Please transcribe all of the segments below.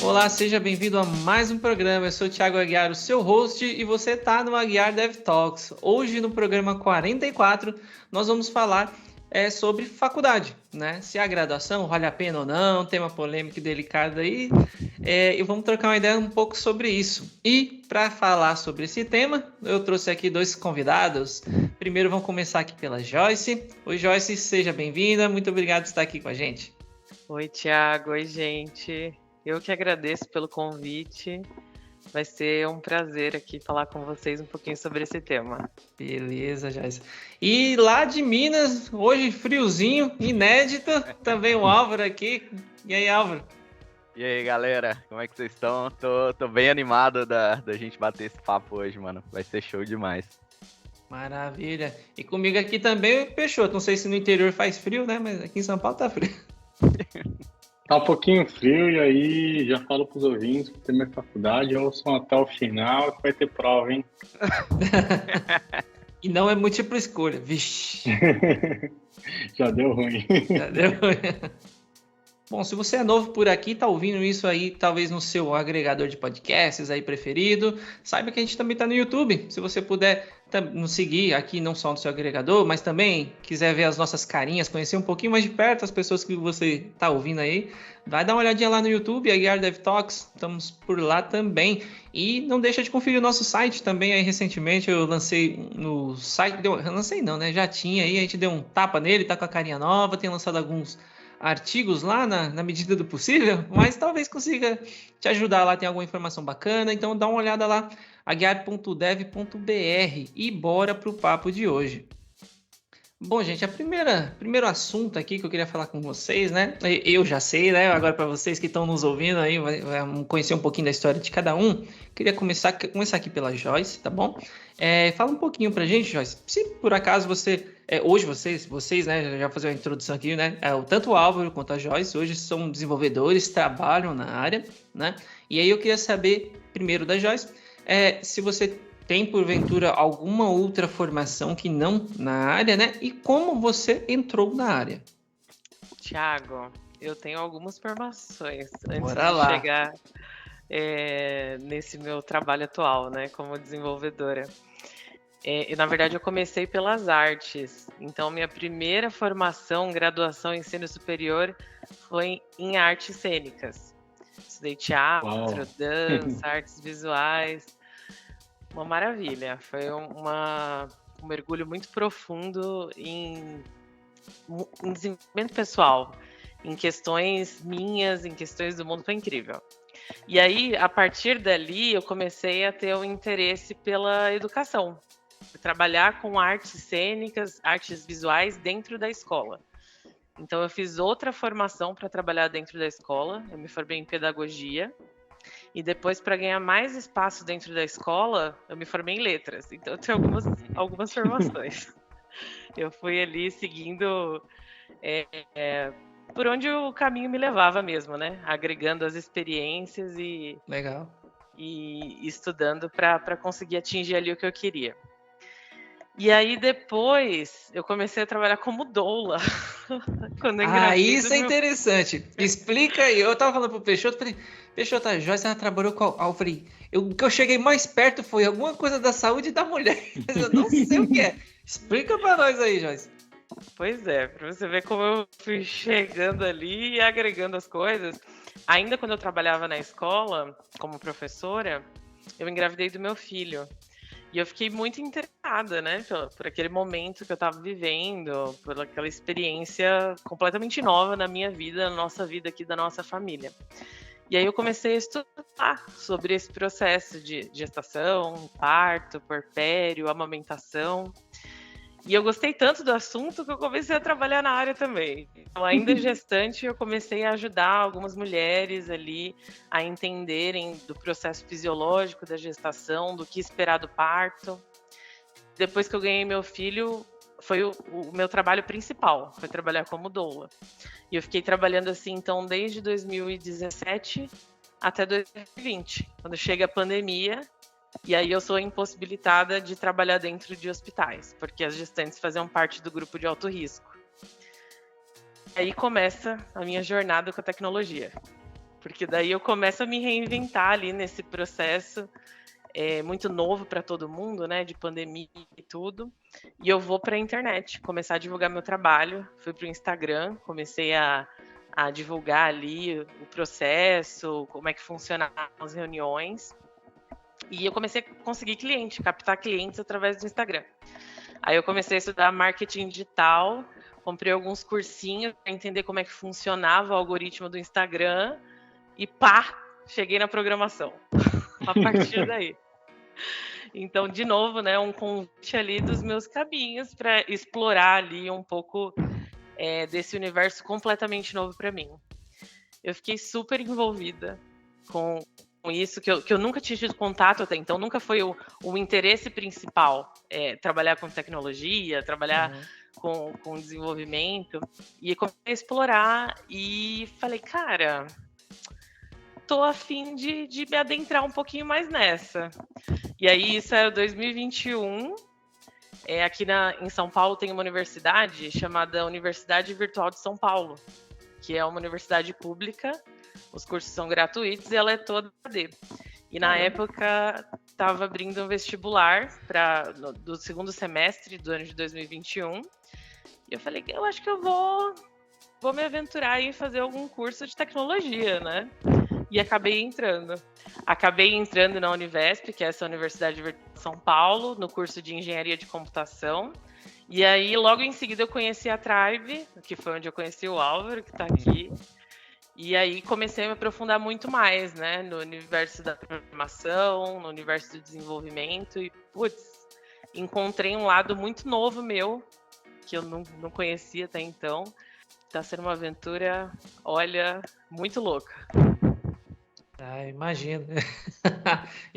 Olá, seja bem-vindo a mais um programa. Eu sou o Thiago Aguiar, o seu host, e você está no Aguiar Dev Talks. Hoje, no programa 44, nós vamos falar sobre faculdade, né? Se a graduação vale a pena ou não, tema polêmico e delicado aí. E vamos trocar uma ideia um pouco sobre isso. E para falar sobre esse tema, eu trouxe aqui dois convidados. Primeiro, vamos começar aqui pela Joyce. Oi, Joyce, seja bem-vinda. Muito obrigado por estar aqui com a gente. Oi, Thiago. Oi, gente. Eu que agradeço pelo convite. Vai ser um prazer aqui falar com vocês um pouquinho sobre esse tema. Beleza, Joyce. E lá de Minas, hoje friozinho, inédito, também o Álvaro aqui. E aí, Álvaro? E aí, galera, como é que vocês estão? Tô bem animado da gente bater esse papo hoje, mano. Vai ser show demais. Maravilha. E comigo aqui também o Peixoto. Não sei se no interior faz frio, né? Mas aqui em São Paulo tá frio. Tá um pouquinho frio e aí já falo pros ouvintes que tem minha faculdade, ouçam até o final que vai ter prova, hein? E não é múltipla escolha. Vixe. Já deu ruim. Já deu ruim. Bom, se você é novo por aqui, tá ouvindo isso aí, talvez no seu agregador de podcasts aí preferido, saiba que a gente também tá no YouTube. Se você puder nos seguir aqui, não só no seu agregador, mas também quiser ver as nossas carinhas, conhecer um pouquinho mais de perto as pessoas que você tá ouvindo aí, vai dar uma olhadinha lá no YouTube, Aguiar Dev Talks, estamos por lá também. E não deixa de conferir o nosso site também. Aí recentemente eu lancei no site, lancei não, né? Já tinha aí, a gente deu um tapa nele, tá com a carinha nova, tem lançado alguns artigos lá na medida do possível, mas talvez consiga te ajudar lá, tem alguma informação bacana, então dá uma olhada lá, aguiar.dev.br e bora pro papo de hoje. Bom, gente, primeiro assunto aqui que eu queria falar com vocês, né? Eu já sei, né? Agora para vocês que estão nos ouvindo aí, vamos conhecer um pouquinho da história de cada um. Queria começar aqui pela Joyce, tá bom? Fala um pouquinho pra gente, Joyce. Se por acaso hoje vocês, né? Já fazer uma introdução aqui, né? Tanto o Álvaro quanto a Joyce hoje são desenvolvedores, trabalham na área, né? E aí eu queria saber primeiro da Joyce, se você tem, porventura, alguma outra formação que não na área, né? E como você entrou na área? Thiago, eu tenho algumas formações antes Bora de lá. chegar nesse meu trabalho atual, né? Como desenvolvedora. Na verdade, eu comecei pelas artes. Então, minha primeira formação, graduação em ensino superior, foi em artes cênicas. Estudei teatro, dança, artes visuais. Uma maravilha, foi um mergulho muito profundo em desenvolvimento pessoal, em questões minhas, em questões do mundo, foi incrível. E aí, a partir dali, eu comecei a ter um interesse pela educação, trabalhar com artes cênicas, artes visuais dentro da escola. Então, eu fiz outra formação para trabalhar dentro da escola, eu me formei em pedagogia. E depois, para ganhar mais espaço dentro da escola, eu me formei em letras. Então, eu tenho algumas formações. Eu fui ali seguindo por onde o caminho me levava mesmo, né? Agregando as experiências Legal. E estudando para conseguir atingir ali o que eu queria. E aí, depois, eu comecei a trabalhar como doula. Isso é interessante. Explica aí. Eu tava falando pro Peixoto, falei, Peixoto, a Joyce, ela trabalhou com a Alfred. O que eu cheguei mais perto foi alguma coisa da saúde da mulher. Mas eu não sei o que é. Explica pra nós aí, Joyce. Pois é, pra você ver como eu fui chegando ali e agregando as coisas. Ainda quando eu trabalhava na escola, como professora, eu engravidei do meu filho. E eu fiquei muito interessada, né, por aquele momento que eu estava vivendo, por aquela experiência completamente nova na minha vida, na nossa vida aqui, da nossa família. E aí eu comecei a estudar sobre esse processo de gestação, parto, puerpério, amamentação. E eu gostei tanto do assunto que eu comecei a trabalhar na área também. Então, ainda gestante, eu comecei a ajudar algumas mulheres ali a entenderem do processo fisiológico da gestação, do que esperar do parto. Depois que eu ganhei meu filho, foi o meu trabalho principal, foi trabalhar como doula. E eu fiquei trabalhando assim, então, desde 2017 até 2020, quando chega a pandemia. E aí eu sou impossibilitada de trabalhar dentro de hospitais, porque as gestantes faziam parte do grupo de alto risco. Aí começa a minha jornada com a tecnologia. porque daí eu começo a me reinventar ali nesse processo muito novo para todo mundo, né, de pandemia e tudo, e eu vou para a internet, começar a divulgar meu trabalho, fui para o Instagram, comecei a divulgar ali o processo, como é que funcionavam as reuniões, e eu comecei a conseguir captar clientes através do Instagram. Aí eu comecei a estudar marketing digital, comprei alguns cursinhos para entender como é que funcionava o algoritmo do Instagram e pá, cheguei na programação. A partir daí. Então, de novo, né, um convite ali dos meus caminhos para explorar ali um pouco desse universo completamente novo para mim. Eu fiquei super envolvida com isso, que eu nunca tinha tido contato até então, nunca foi o interesse principal trabalhar com tecnologia, trabalhar com desenvolvimento, e comecei a explorar e falei, cara, tô a fim de me adentrar um pouquinho mais nessa. E aí isso é 2021, aqui em São Paulo tem uma universidade chamada Universidade Virtual de São Paulo, que é uma universidade pública, os cursos são gratuitos e ela é toda AD. E na época estava abrindo um vestibular do segundo semestre do ano de 2021. E eu falei, eu acho que eu vou me aventurar em fazer algum curso de tecnologia, né? E acabei entrando. Na Univesp, que é essa Universidade de São Paulo, no curso de Engenharia de Computação. E aí, logo em seguida, eu conheci a Tribe, que foi onde eu conheci o Álvaro, que está aqui. E aí comecei a me aprofundar muito mais, né, no universo da programação, no universo do desenvolvimento e, encontrei um lado muito novo meu, que eu não conhecia até então. Tá sendo uma aventura, olha, muito louca. Imagino.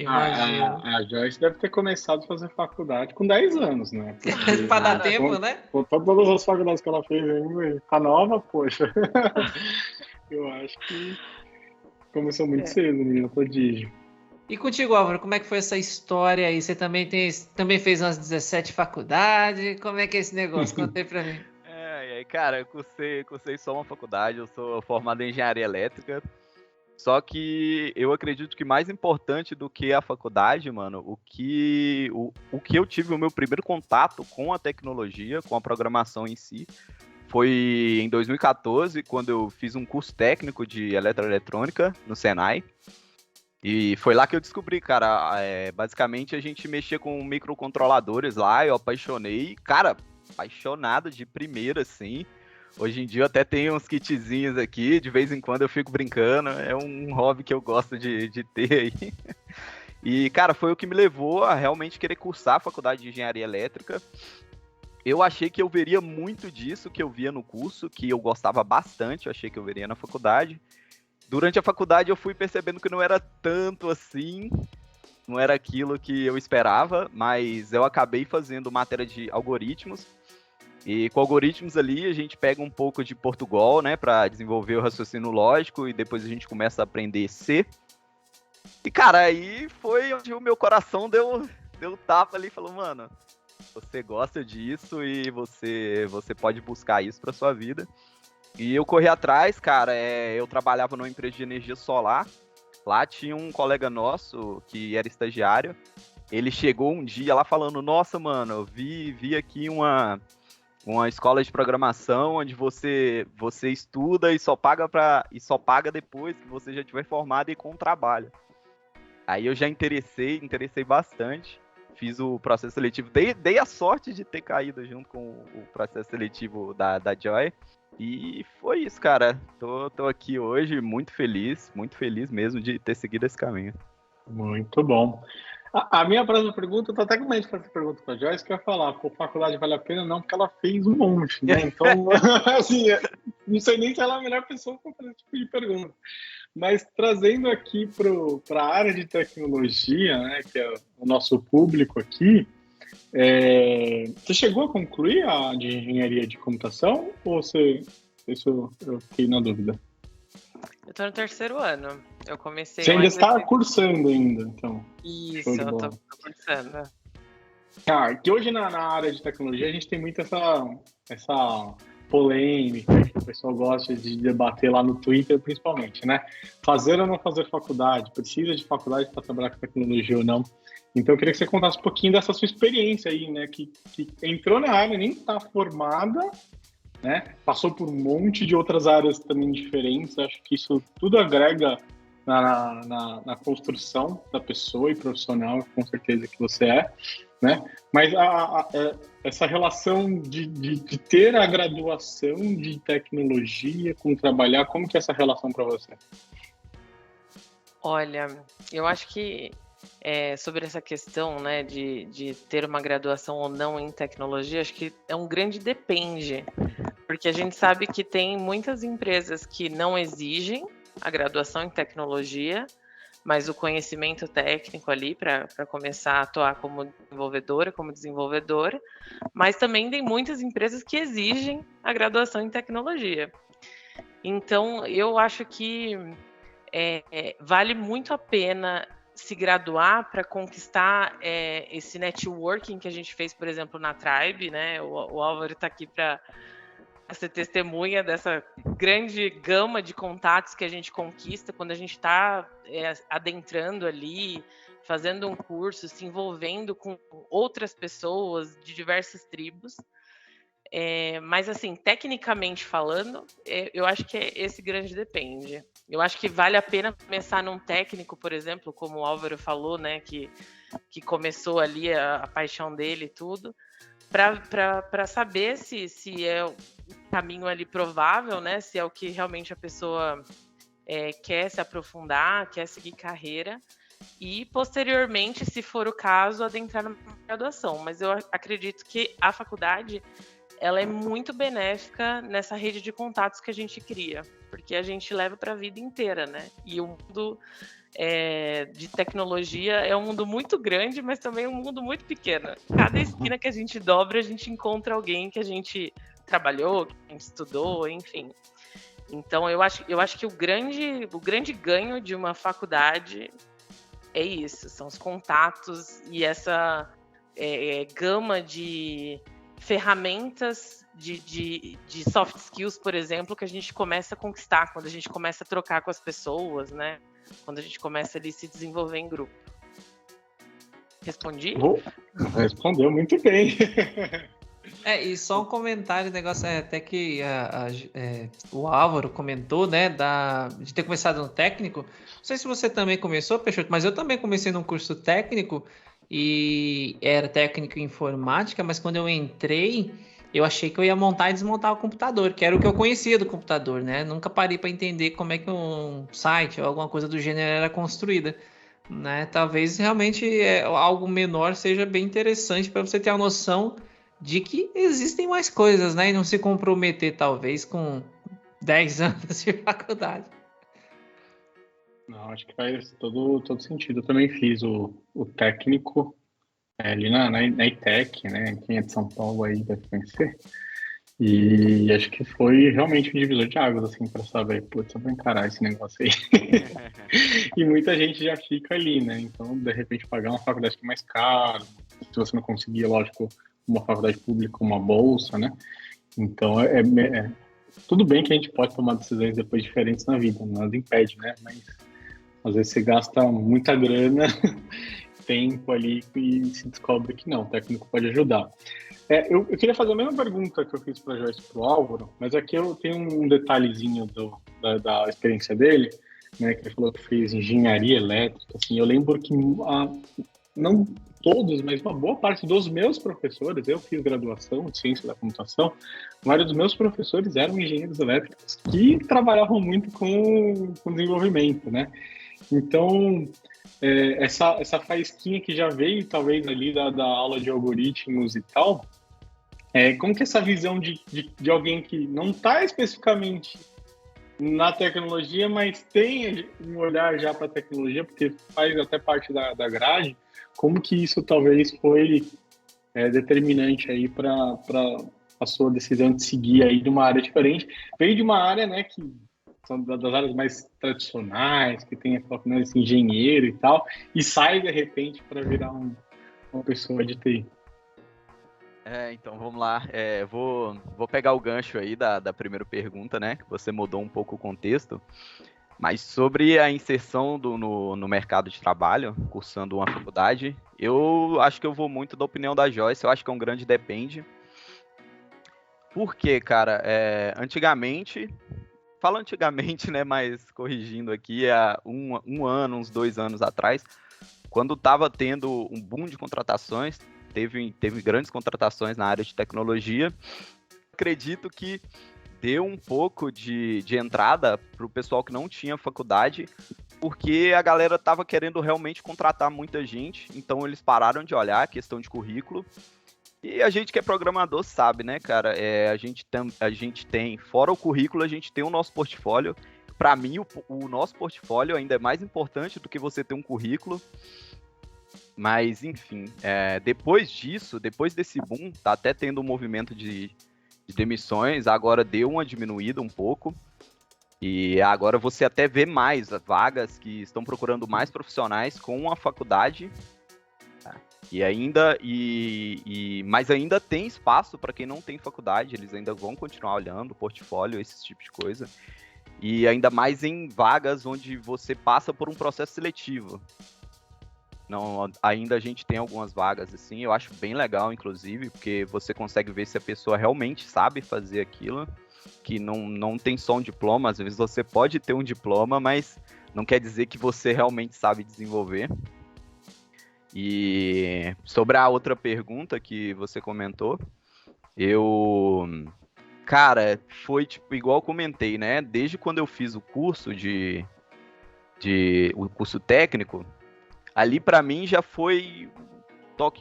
A Joyce deve ter começado a fazer faculdade com 10 anos, né? Para dar tempo, né? Com todas as faculdades que ela fez ainda, tá nova, poxa. Eu acho que começou muito cedo, menina prodígio. E contigo, Álvaro, como é que foi essa história aí? Você também fez umas 17 faculdades? Como é que é esse negócio? Conta aí pra mim. E aí, cara, eu cursei só uma faculdade, eu sou formado em engenharia elétrica. Só que eu acredito que mais importante do que a faculdade, mano, o que eu tive o meu primeiro contato com a tecnologia, com a programação em si, foi em 2014, quando eu fiz um curso técnico de eletroeletrônica no Senai. E foi lá que eu descobri, cara, basicamente a gente mexia com microcontroladores lá, eu apaixonei, cara, apaixonado de primeira, assim. Hoje em dia eu até tenho uns kitzinhos aqui, de vez em quando eu fico brincando, é um hobby que eu gosto de ter aí. E, cara, foi o que me levou a realmente querer cursar a faculdade de engenharia elétrica. Eu achei que eu veria muito disso que eu via no curso, que eu gostava bastante, eu achei que eu veria na faculdade. Durante a faculdade eu fui percebendo que não era tanto assim, não era aquilo que eu esperava, mas eu acabei fazendo matéria de algoritmos. E com algoritmos ali a gente pega um pouco de Portugal, né, para desenvolver o raciocínio lógico e depois a gente começa a aprender C. E, cara, aí foi onde o meu coração deu tapa ali e falou, mano, você gosta disso e você pode buscar isso para sua vida. E eu corri atrás, cara, eu trabalhava numa empresa de energia solar. Lá tinha um colega nosso que era estagiário. Ele chegou um dia lá falando, nossa, mano, eu vi aqui uma escola de programação onde você estuda e só paga depois que você já tiver formado e com um trabalho. Aí eu já interessei bastante. Fiz o processo seletivo, dei a sorte de ter caído junto com o processo seletivo da Joy. E foi isso, cara. Tô aqui hoje muito feliz mesmo de ter seguido esse caminho. Muito bom. A minha próxima pergunta, eu tô até com medo de fazer pergunta pra Joyce, que eu ia falar, pô, faculdade vale a pena? Não, porque ela fez um monte, né? Então, assim, não sei nem se ela é a melhor pessoa para fazer esse tipo de pergunta. Mas trazendo aqui para a área de tecnologia, né, que é o nosso público aqui, você chegou a concluir a de engenharia de computação ou isso eu fiquei na dúvida? Eu tô no terceiro ano. Eu comecei... Você ainda está cursando ainda, então? Isso, eu tô cursando. Que hoje na área de tecnologia a gente tem muito essa polêmica, que o pessoal gosta de debater lá no Twitter, principalmente, né? Fazer ou não fazer faculdade? Precisa de faculdade para trabalhar com tecnologia ou não? Então, eu queria que você contasse um pouquinho dessa sua experiência aí, né? Que entrou na área, nem está formada, né? Passou por um monte de outras áreas também diferentes. Acho que isso tudo agrega na construção da pessoa e profissional, com certeza que você é, né? Mas essa relação de ter a graduação de tecnologia com trabalhar, como que é essa relação para você? Olha, eu acho que sobre essa questão, né, de ter uma graduação ou não em tecnologia, acho que é um grande depende, porque a gente sabe que tem muitas empresas que não exigem a graduação em tecnologia, mas o conhecimento técnico ali para começar a atuar como desenvolvedora, mas também tem muitas empresas que exigem a graduação em tecnologia. Então, eu acho que vale muito a pena se graduar para conquistar esse networking que a gente fez, por exemplo, na Tribe, né? O Álvaro está aqui para ser testemunha dessa grande gama de contatos que a gente conquista quando a gente está adentrando ali, fazendo um curso, se envolvendo com outras pessoas de diversas tribos. Mas, assim, tecnicamente falando, eu acho que esse grande depende. Eu acho que vale a pena começar num técnico, por exemplo, como o Álvaro falou, né, que começou ali a paixão dele e tudo, para saber se é o caminho ali provável, né, se é o que realmente a pessoa quer se aprofundar, quer seguir carreira, e posteriormente, se for o caso, adentrar na graduação. Mas eu acredito que a faculdade ela é muito benéfica nessa rede de contatos que a gente cria, porque a gente leva para a vida inteira, né? E o mundo de tecnologia é um mundo muito grande, mas também um mundo muito pequeno. Cada esquina que a gente dobra, a gente encontra alguém que a gente trabalhou, que a gente estudou, enfim. Então, eu acho que o grande ganho de uma faculdade é isso, são os contatos e essa gama de ferramentas de soft skills, por exemplo, que a gente começa a conquistar quando a gente começa a trocar com as pessoas, né? Quando a gente começa ali a se desenvolver em grupo. Respondi? Respondeu muito bem. E só um comentário, negócio até que o Álvaro comentou, né, de ter começado no técnico. Não sei se você também começou, Peixoto, mas eu também comecei num curso técnico e era técnico em informática, mas quando eu entrei, eu achei que eu ia montar e desmontar o computador, que era o que eu conhecia do computador, né? Nunca parei para entender como é que um site ou alguma coisa do gênero era construída, né? Talvez realmente algo menor seja bem interessante para você ter a noção de que existem mais coisas, né? E não se comprometer, talvez, com 10 anos de faculdade. Não, acho que faz todo sentido. Eu também fiz o técnico ali na ITEC, né? Quem é de São Paulo aí deve conhecer. E acho que foi realmente um divisor de águas, assim, para saber, putz, eu vou encarar esse negócio aí. E muita gente já fica ali, né? Então, de repente, pagar uma faculdade que é mais cara, se você não conseguir, lógico, uma faculdade pública, uma bolsa, né? Então, tudo bem que a gente pode tomar decisões depois diferentes na vida, nada impede, né? Mas, às vezes, você gasta muita grana, tempo ali, e se descobre que não, o técnico pode ajudar. Eu queria fazer a mesma pergunta que eu fiz para a Joyce e para o Álvaro, mas aqui eu tenho um detalhezinho da experiência dele, né, que ele falou que fez engenharia elétrica. Assim, eu lembro que, não todos, mas uma boa parte dos meus professores, eu fiz graduação de ciência da computação, vários dos meus professores eram engenheiros elétricos que trabalhavam muito com desenvolvimento, né? Então, essa faísquinha que já veio, talvez, ali da aula de algoritmos e tal, como que essa visão de alguém que não está especificamente na tecnologia, mas tem um olhar já para a tecnologia, porque faz até parte da grade, como que isso talvez foi determinante aí para a sua decisão de seguir aí de uma área diferente? Veio de uma área, né, que são das áreas mais tradicionais, que tem esse engenheiro e tal, e sai de repente para virar uma pessoa de TI. Então vamos lá. Vou pegar o gancho aí da primeira pergunta, né? Que você mudou um pouco o contexto. Mas sobre a inserção no mercado de trabalho, cursando uma faculdade, eu acho que eu vou muito da opinião da Joyce. Eu acho que é um grande depende. Porque, cara, antigamente, falo antigamente, né? Mas corrigindo aqui, há um ano, uns 2 anos atrás, quando estava tendo um boom de contratações, teve grandes contratações na área de tecnologia. Acredito que deu um pouco de entrada para o pessoal que não tinha faculdade, porque a galera estava querendo realmente contratar muita gente, então eles pararam de olhar a questão de currículo. E a gente que é programador sabe, né, cara? A gente tem, fora o currículo, a gente tem o nosso portfólio. Para mim, o nosso portfólio ainda é mais importante do que você ter um currículo. Mas, enfim, depois disso, depois desse boom, tá até tendo um movimento de demissões, agora deu uma diminuída um pouco, e agora você até vê mais vagas que estão procurando mais profissionais com a faculdade, mas ainda tem espaço para quem não tem faculdade, eles ainda vão continuar olhando o portfólio, esse tipo de coisa, e ainda mais em vagas onde você passa por um processo seletivo. Não, ainda a gente tem algumas vagas assim, eu acho bem legal, inclusive, porque você consegue ver se a pessoa realmente sabe fazer aquilo, que não tem só um diploma, às vezes você pode ter um diploma, mas não quer dizer que você realmente sabe desenvolver. E sobre a outra pergunta que você comentou, cara, foi tipo, igual eu comentei, né, desde quando eu fiz o curso o curso técnico, ali para mim já foi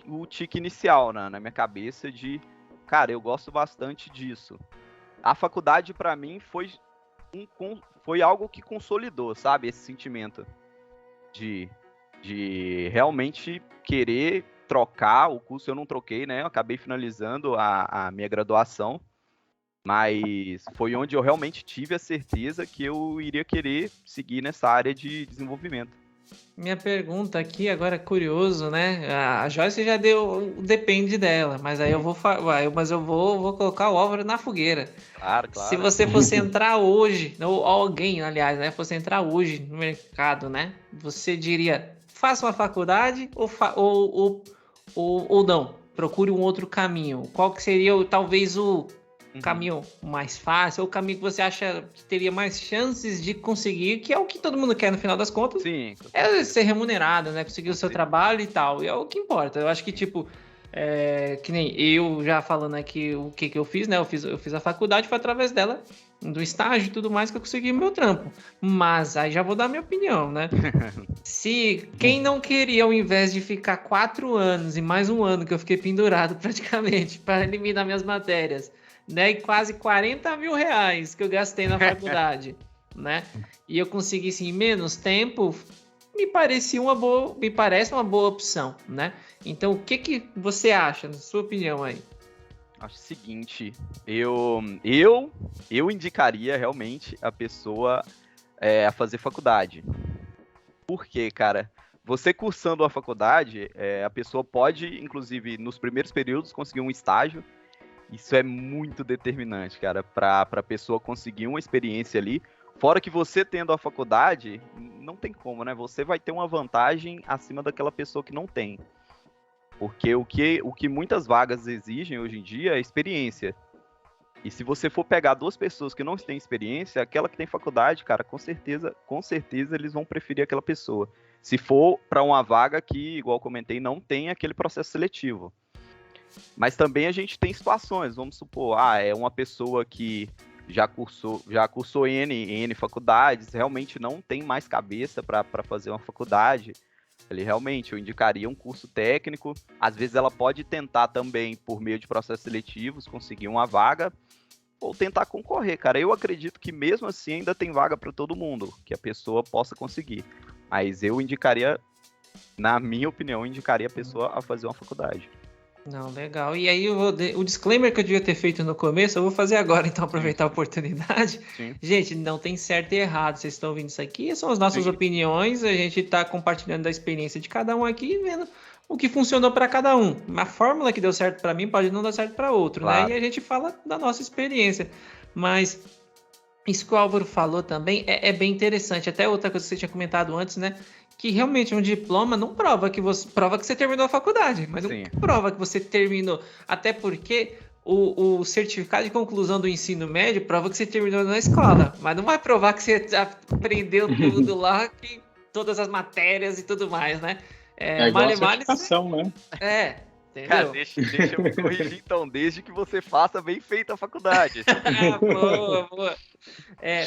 o tique inicial na minha cabeça de, cara, eu gosto bastante disso. A faculdade para mim foi algo que consolidou, sabe, esse sentimento de realmente querer trocar o curso. Eu não troquei, né, eu acabei finalizando a minha graduação, mas foi onde eu realmente tive a certeza que eu iria querer seguir nessa área de desenvolvimento. Minha pergunta aqui agora é curioso, né? A Joyce já deu o depende dela, mas aí eu vou colocar o Álvaro na fogueira. Claro. Se você fosse entrar hoje, ou alguém, aliás, né, fosse entrar hoje no mercado, né? Você diria, faça uma faculdade ou não? Procure um outro caminho. Qual que seria talvez o caminho mais fácil, ou o caminho que você acha que teria mais chances de conseguir, que é o que todo mundo quer no final das contas? Sim. É ser remunerado, né? Conseguir o seu trabalho e tal. E é o que importa. Eu acho que, tipo, que nem eu já falando aqui o que eu fiz, né? Eu fiz a faculdade, foi através dela, do estágio e tudo mais, que eu consegui meu trampo. Mas aí já vou dar minha opinião, né? Se quem não queria, ao invés de ficar 4 anos e mais um ano que eu fiquei pendurado praticamente para eliminar minhas matérias, né, e quase 40 mil reais que eu gastei na faculdade, né? E eu consegui, assim, em menos tempo, me parece uma boa opção, né? Então, o que você acha, na sua opinião aí? Acho o seguinte, eu indicaria realmente a pessoa a fazer faculdade. Por quê, cara? Você cursando a faculdade, a pessoa pode, inclusive, nos primeiros períodos, conseguir um estágio. Isso é muito determinante, cara, para a pessoa conseguir uma experiência ali. Fora que você tendo a faculdade, não tem como, né? Você vai ter uma vantagem acima daquela pessoa que não tem. Porque o que muitas vagas exigem hoje em dia é experiência. E se você for pegar 2 pessoas que não têm experiência, aquela que tem faculdade, cara, com certeza eles vão preferir aquela pessoa. Se for para uma vaga que, igual eu comentei, não tem aquele processo seletivo. Mas também a gente tem situações, vamos supor, é uma pessoa que já cursou N faculdades, realmente não tem mais cabeça para fazer uma faculdade. Eu indicaria um curso técnico. Às vezes ela pode tentar também, por meio de processos seletivos, conseguir uma vaga, ou tentar concorrer, cara. Eu acredito que mesmo assim ainda tem vaga para todo mundo, que a pessoa possa conseguir. Mas eu indicaria, na minha opinião, a pessoa a fazer uma faculdade. Não, legal. E aí o disclaimer que eu devia ter feito no começo, eu vou fazer agora, então, aproveitar a oportunidade. Sim. Gente, não tem certo e errado. Vocês estão ouvindo isso aqui, são as nossas opiniões, a gente está compartilhando da experiência de cada um aqui, vendo o que funcionou para cada um. Uma fórmula que deu certo para mim pode não dar certo para outro, Claro. né? E a gente fala da nossa experiência. Mas isso que o Álvaro falou também é bem interessante. Até outra coisa que você tinha comentado antes, né? Que realmente um diploma não prova que você terminou a faculdade, mas Sim. não prova que você terminou. Até porque o certificado de conclusão do ensino médio prova que você terminou na escola, mas não vai provar que você aprendeu tudo lá, que todas as matérias e tudo mais, né? É igual a certificação, né? Entendeu? Cara, deixa eu me corrigir então, desde que você faça bem feita a faculdade. Boa.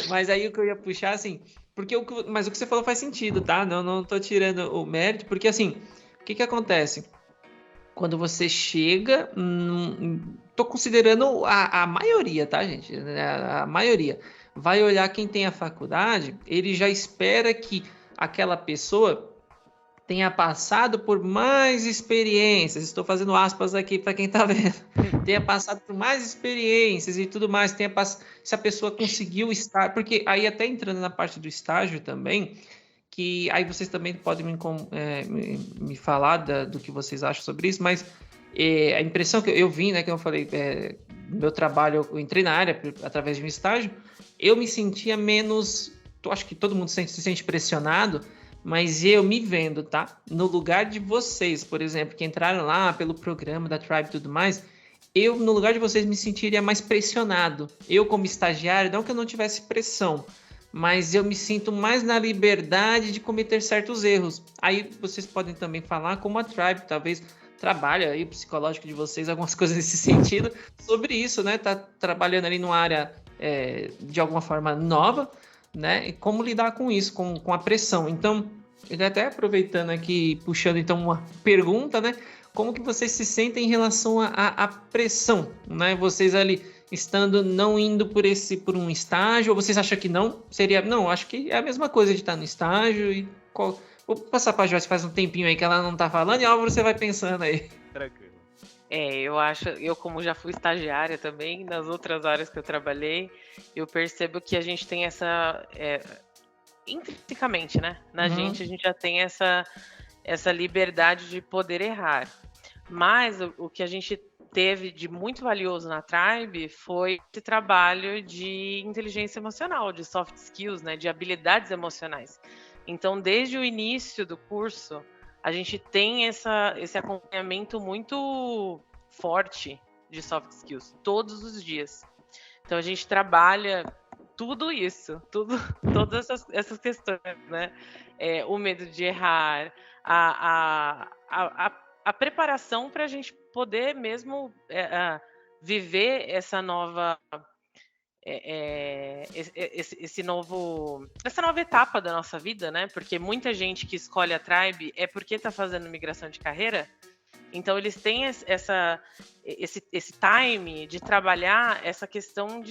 Mas aí o que eu ia puxar, assim, mas o que você falou faz sentido, tá? Não tô tirando o mérito, porque assim, o que acontece? Quando você chega, tô considerando a maioria, tá, gente? A maioria vai olhar quem tem a faculdade, ele já espera que aquela pessoa tenha passado por mais experiências. Estou fazendo aspas aqui para quem está vendo. Tenha passado por mais experiências e tudo mais. Se a pessoa conseguiu estar. Porque aí, até entrando na parte do estágio também, que aí vocês também podem me falar do que vocês acham sobre isso, mas a impressão que eu vi, né, que eu falei, no meu trabalho, eu entrei na área através de um estágio, eu me sentia menos. Acho que todo mundo se sente pressionado. Mas eu me vendo, tá? No lugar de vocês, por exemplo, que entraram lá pelo programa da Tribe e tudo mais, eu, no lugar de vocês, me sentiria mais pressionado. Eu, como estagiário, não que eu não tivesse pressão, mas eu me sinto mais na liberdade de cometer certos erros. Aí vocês podem também falar como a Tribe, talvez trabalha aí o psicológico de vocês, algumas coisas nesse sentido, sobre isso, né? Tá trabalhando ali numa área de alguma forma nova, né? E como lidar com isso, com a pressão. Então, ele até aproveitando aqui, puxando então uma pergunta, né? Como que vocês se sentem em relação à pressão, né? Vocês ali não indo por um estágio, ou vocês acham que não? Não, acho que é a mesma coisa de estar no estágio e vou passar para a Joyce, faz um tempinho aí que ela não tá falando, e Álvaro, você vai pensando aí. Tranquilo. Eu como já fui estagiária também, nas outras áreas que eu trabalhei, eu percebo que a gente tem essa, intrinsecamente, né? Na gente, a gente já tem essa liberdade de poder errar. Mas o que a gente teve de muito valioso na Tribe foi esse trabalho de inteligência emocional, de soft skills, né? De habilidades emocionais. Então, desde o início do curso, a gente tem esse acompanhamento muito forte de soft skills, todos os dias. Então, a gente trabalha tudo isso, todas essas questões, né? O medo de errar, a preparação para a gente poder mesmo viver essa nova... essa nova etapa da nossa vida, né? Porque muita gente que escolhe a Tribe é porque está fazendo migração de carreira. Então eles têm esse time de trabalhar essa questão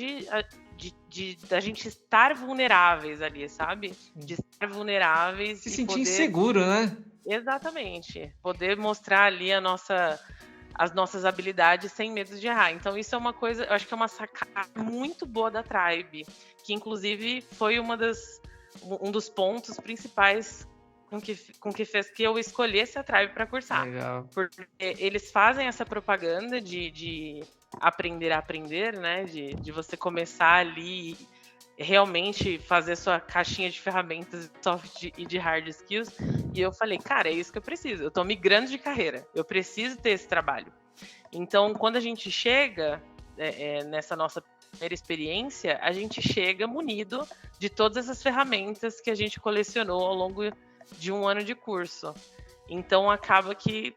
da gente estar vulneráveis ali, sabe? De estar vulneráveis se sentir inseguro, né? Exatamente. Poder mostrar ali as nossas habilidades sem medo de errar. Então isso é uma coisa, eu acho que é uma sacada muito boa da Tribe, que inclusive foi um dos pontos principais com que fez que eu escolhesse a Tribe para cursar. Legal. Porque eles fazem essa propaganda de aprender a aprender, né? De você começar ali realmente fazer sua caixinha de ferramentas de soft e de hard skills. E eu falei, cara, é isso que eu preciso. Eu tô migrando de carreira. Eu preciso ter esse trabalho. Então, quando a gente chega nessa nossa primeira experiência, a gente chega munido de todas essas ferramentas que a gente colecionou ao longo de um ano de curso. Então, acaba que,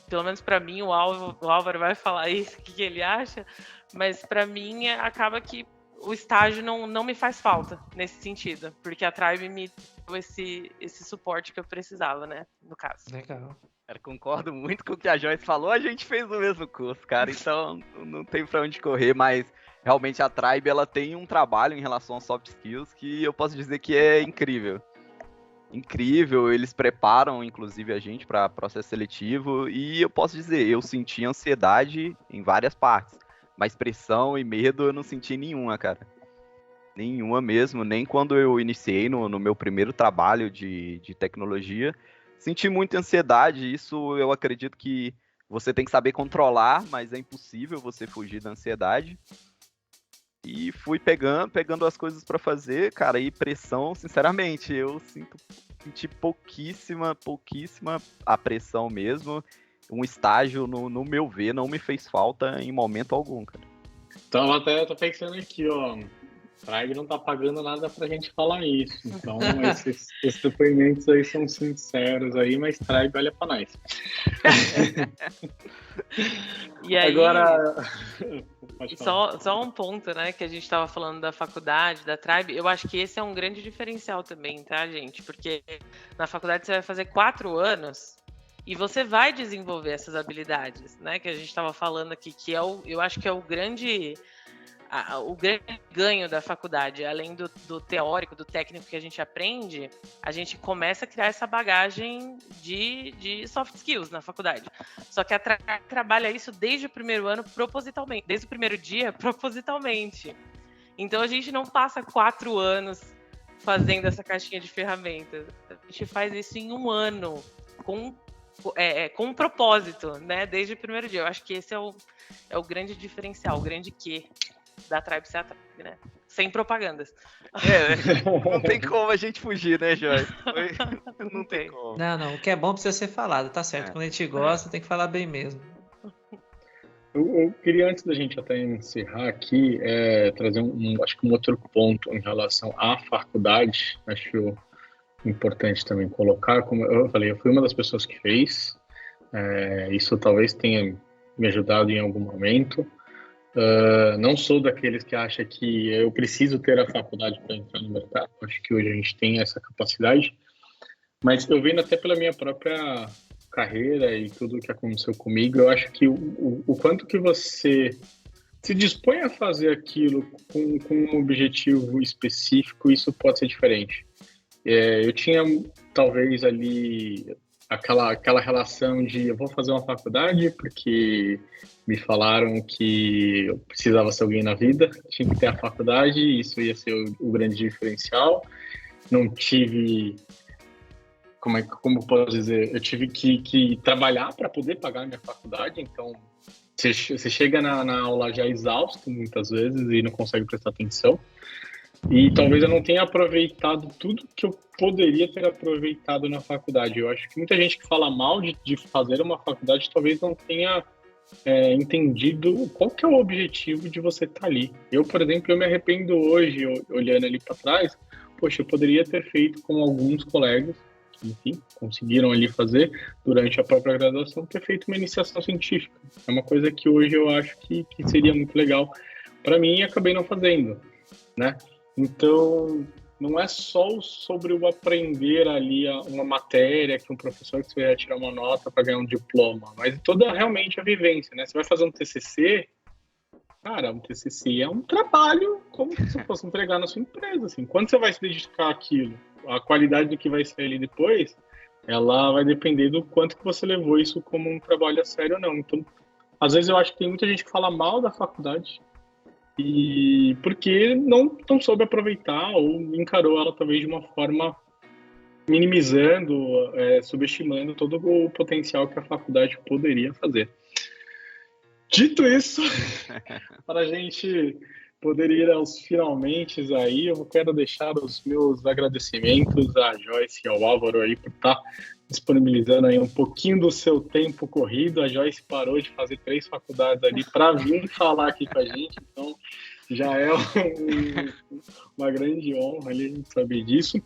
pelo menos para mim, o Álvaro vai falar isso, o que ele acha, mas para mim acaba que o estágio não me faz falta nesse sentido, porque a Tribe me deu esse suporte que eu precisava, né, no caso. Legal. Cara, concordo muito com o que a Joyce falou, a gente fez o mesmo curso, cara, então não tem pra onde correr, mas realmente a Tribe, ela tem um trabalho em relação aos soft skills que eu posso dizer que é incrível. Incrível, eles preparam inclusive a gente para processo seletivo e eu posso dizer, eu senti ansiedade em várias partes, mas pressão e medo eu não senti nenhuma, cara. Nenhuma mesmo, nem quando eu iniciei no meu primeiro trabalho de tecnologia, Senti muita ansiedade, isso eu acredito que você tem que saber controlar, mas é impossível você fugir da ansiedade. E fui pegando as coisas para fazer, cara, e pressão, sinceramente, eu senti pouquíssima a pressão mesmo. Um estágio, no meu ver, não me fez falta em momento algum, cara. Então, até tô pensando aqui, ó. Tribe não tá pagando nada pra gente falar isso. Então, esses depoimentos aí são sinceros aí, mas Tribe olha pra nós. E aí, agora, só um ponto, né, que a gente estava falando da faculdade, da Tribe, eu acho que esse é um grande diferencial também, tá, gente? Porque na faculdade você vai fazer 4 anos e você vai desenvolver essas habilidades, né, que a gente estava falando aqui, que eu acho que é o grande ganho da faculdade, além do teórico, do técnico que a gente aprende, a gente começa a criar essa bagagem de soft skills na faculdade. Só que a trabalha isso desde o primeiro ano propositalmente, desde o primeiro dia propositalmente. Então a gente não passa 4 anos fazendo essa caixinha de ferramentas. A gente faz isso em 1 ano, com um propósito, né? Desde o primeiro dia. Eu acho que esse é o grande diferencial, o grande quê da Tribe ser a Tribe, né? Sem propagandas. Não tem como a gente fugir, né, Joyce? Não tem como. Não, o que é bom precisa ser falado, tá certo. Quando a gente gosta, tem que falar bem mesmo. Eu queria, antes da gente até encerrar aqui, trazer acho que um outro ponto em relação à faculdade. Acho importante também colocar, como eu falei, eu fui uma das pessoas que fez. Isso talvez tenha me ajudado em algum momento. Não sou daqueles que acham que eu preciso ter a faculdade para entrar no mercado. Acho que hoje a gente tem essa capacidade. Mas eu vendo até pela minha própria carreira e tudo o que aconteceu comigo, eu acho que o quanto que você se dispõe a fazer aquilo com um objetivo específico, isso pode ser diferente. Eu tinha talvez ali aquela relação de eu vou fazer uma faculdade porque me falaram que eu precisava ser alguém na vida, tinha que ter a faculdade, isso ia ser o grande diferencial. Não tive, como posso dizer, eu tive que trabalhar para poder pagar a minha faculdade, então você chega na aula já exausto muitas vezes e não consegue prestar atenção. E talvez eu não tenha aproveitado tudo que eu poderia ter aproveitado na faculdade. Eu acho que muita gente que fala mal de fazer uma faculdade talvez não tenha entendido qual que é o objetivo de você estar ali. Eu, por exemplo, eu me arrependo hoje, olhando ali para trás, poxa, eu poderia ter feito com alguns colegas, que, enfim, conseguiram ali fazer durante a própria graduação, ter feito uma iniciação científica. É uma coisa que hoje eu acho que seria muito legal para mim e acabei não fazendo, né? Então, não é só sobre o aprender ali uma matéria que um professor que você vai tirar uma nota para ganhar um diploma, mas toda realmente a vivência, né? Você vai fazer um TCC, cara, um TCC é um trabalho como se você fosse entregar na sua empresa, assim. Quando você vai se dedicar àquilo, a qualidade do que vai sair ali depois, ela vai depender do quanto que você levou isso como um trabalho a sério ou não. Então, às vezes eu acho que tem muita gente que fala mal da faculdade, e porque não soube aproveitar ou encarou ela talvez de uma forma minimizando, subestimando todo o potencial que a faculdade poderia fazer. Dito isso, para a gente poder ir aos finalmente aí, eu quero deixar os meus agradecimentos à Joyce e ao Álvaro aí por estar disponibilizando aí um pouquinho do seu tempo corrido. A Joyce parou de fazer 3 faculdades ali para vir falar aqui com a gente, então já é uma grande honra ali a gente saber disso.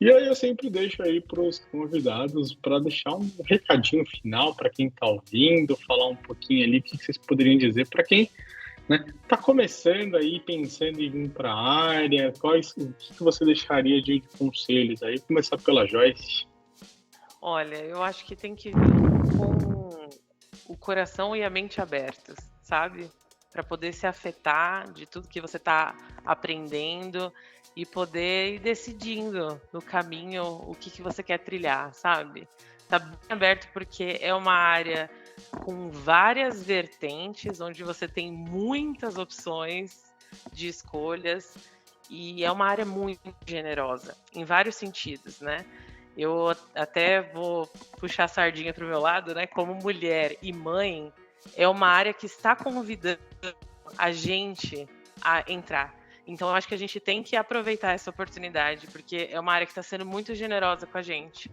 E aí eu sempre deixo aí para os convidados para deixar um recadinho final para quem está ouvindo, falar um pouquinho ali o que vocês poderiam dizer para quem está começando aí, pensando em vir para a área, o que você deixaria de conselhos aí? Começar pela Joyce. Olha, eu acho que tem que vir com o coração e a mente abertos, sabe? Para poder se afetar de tudo que você está aprendendo e poder ir decidindo no caminho o que você quer trilhar, sabe? Tá bem aberto porque é uma área com várias vertentes, onde você tem muitas opções de escolhas e é uma área muito generosa, em vários sentidos, né? Eu até vou puxar a sardinha para o meu lado, né? Como mulher e mãe, é uma área que está convidando a gente a entrar. Então, eu acho que a gente tem que aproveitar essa oportunidade, porque é uma área que está sendo muito generosa com a gente.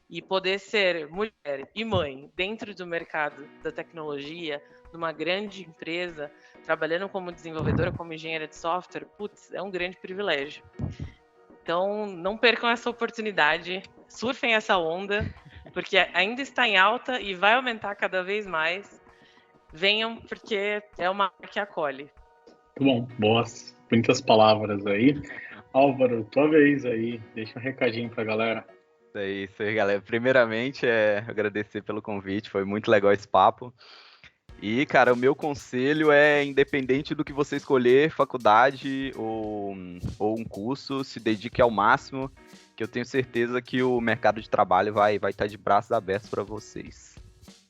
E poder ser mulher e mãe dentro do mercado da tecnologia, numa grande empresa, trabalhando como desenvolvedora, como engenheira de software, putz, é um grande privilégio. Então, não percam essa oportunidade, surfem essa onda, porque ainda está em alta e vai aumentar cada vez mais. Venham, porque é uma área que acolhe. Muito bom, muitas palavras aí. Álvaro, tua vez aí, deixa um recadinho pra galera. Isso aí, galera. Primeiramente, agradecer pelo convite, foi muito legal esse papo. E, cara, o meu conselho é, independente do que você escolher, faculdade ou um curso, se dedique ao máximo, que eu tenho certeza que o mercado de trabalho vai estar de braços abertos para vocês.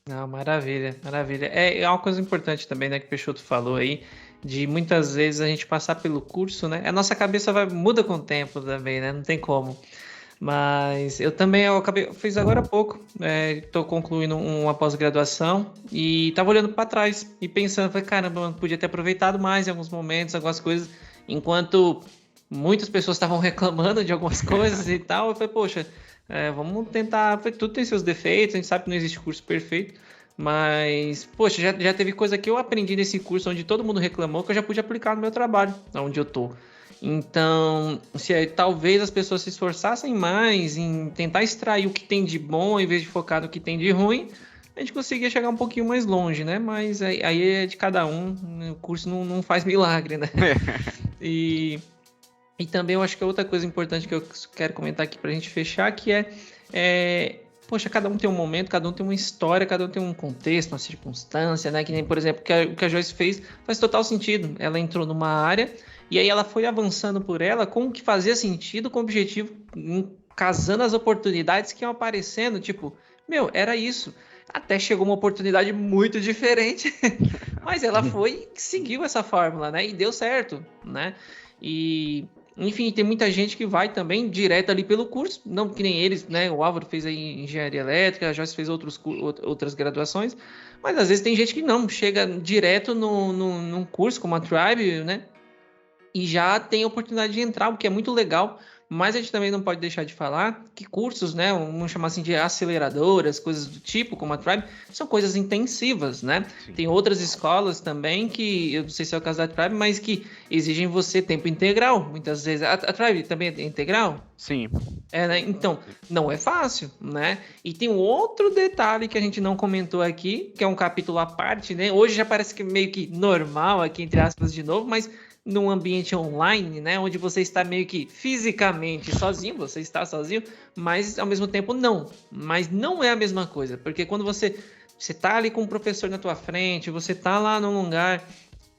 Não, maravilha, maravilha. É uma coisa importante também, né, que o Peixoto falou aí, de muitas vezes a gente passar pelo curso, né? A nossa cabeça muda com o tempo também, né? Não tem como. Mas eu fiz agora há pouco, estou concluindo uma pós-graduação e estava olhando para trás e pensando, falei, caramba, eu podia ter aproveitado mais em alguns momentos, algumas coisas, enquanto muitas pessoas estavam reclamando de algumas coisas e tal, eu falei, poxa, vamos tentar, tudo tem seus defeitos, a gente sabe que não existe curso perfeito, mas, poxa, já teve coisa que eu aprendi nesse curso onde todo mundo reclamou que eu já pude aplicar no meu trabalho, onde eu tô. Então, talvez as pessoas se esforçassem mais em tentar extrair o que tem de bom, em vez de focar no que tem de ruim, a gente conseguia chegar um pouquinho mais longe, né? Mas aí é de cada um, o curso não faz milagre, né? E também eu acho que é outra coisa importante que eu quero comentar aqui pra gente fechar, que poxa, cada um tem um momento, cada um tem uma história, cada um tem um contexto, uma circunstância, né? Que nem, por exemplo, o que a Joyce faz total sentido. Ela entrou numa área e aí ela foi avançando por ela com o que fazia sentido, com o objetivo, casando as oportunidades que iam aparecendo, tipo, era isso. Até chegou uma oportunidade muito diferente, mas ela foi e seguiu essa fórmula, né? E deu certo, né? E, enfim, tem muita gente que vai também direto ali pelo curso, não que nem eles, né? O Álvaro fez aí engenharia elétrica, a Joyce fez outras graduações, mas às vezes tem gente que não, chega direto num curso como a Tribe, né? E já tem a oportunidade de entrar, o que é muito legal, mas a gente também não pode deixar de falar que cursos, né, vamos chamar assim de aceleradoras, coisas do tipo, como a Tribe, são coisas intensivas, né? Sim. Tem outras escolas também que, eu não sei se é o caso da Tribe, mas que exigem você tempo integral, muitas vezes. A Tribe também é integral? Sim. Né? Então, não é fácil, né? E tem um outro detalhe que a gente não comentou aqui, que é um capítulo à parte, né? Hoje já parece que meio que normal aqui, entre aspas, de novo, mas num ambiente online, né, onde você está meio que fisicamente sozinho, você está sozinho, mas ao mesmo tempo não. Mas não é a mesma coisa, porque quando você está ali com um professor na tua frente, você está lá num lugar,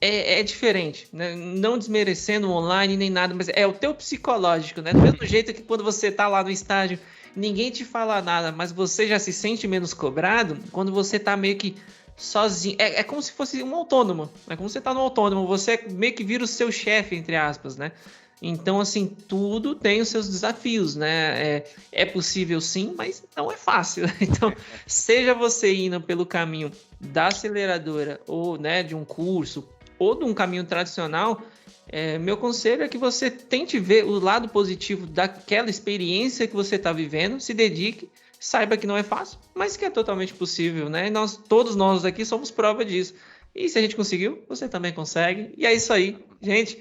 é diferente, né? Não desmerecendo o online nem nada, mas é o teu psicológico, né? Do mesmo jeito que quando você está lá no estágio, ninguém te fala nada, mas você já se sente menos cobrado, quando você está meio que sozinho, é como se fosse um autônomo, é como você tá no autônomo, você meio que vira o seu chefe, entre aspas, né? Então, assim, tudo tem os seus desafios, né? É possível sim, mas não é fácil. Então, seja você indo pelo caminho da aceleradora ou, né, de um curso ou de um caminho tradicional, meu conselho é que você tente ver o lado positivo daquela experiência que você está vivendo, se dedique, saiba que não é fácil, mas que é totalmente possível, né? Todos nós aqui somos prova disso. E se a gente conseguiu, você também consegue. E é isso aí, gente.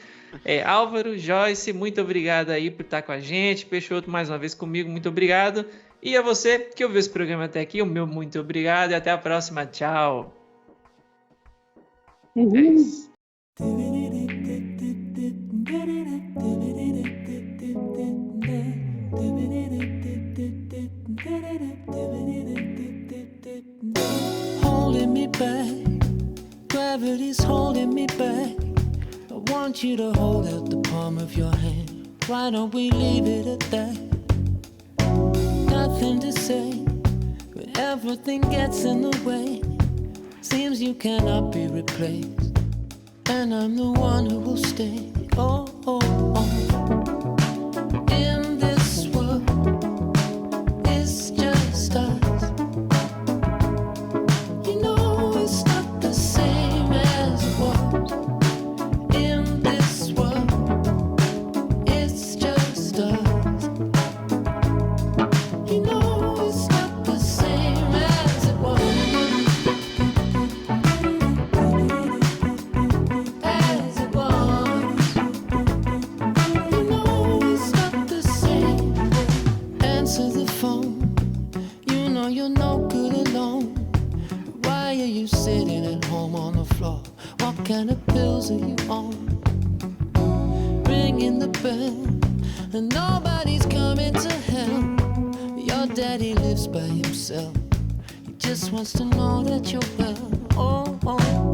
Álvaro, Joyce, muito obrigado aí por estar com a gente. Peixoto, mais uma vez comigo, muito obrigado. E a você que ouviu esse programa até aqui, o meu muito obrigado e até a próxima. Tchau. É isso. Holding me back, gravity's holding me back. I want you to hold out the palm of your hand. Why don't we leave it at that? Nothing to say, but everything gets in the way. Seems you cannot be replaced, and I'm the one who will stay. Oh, oh, oh. In this world, spell, and nobody's coming to help. Your daddy lives by himself. He just wants to know that you're well. Oh, oh.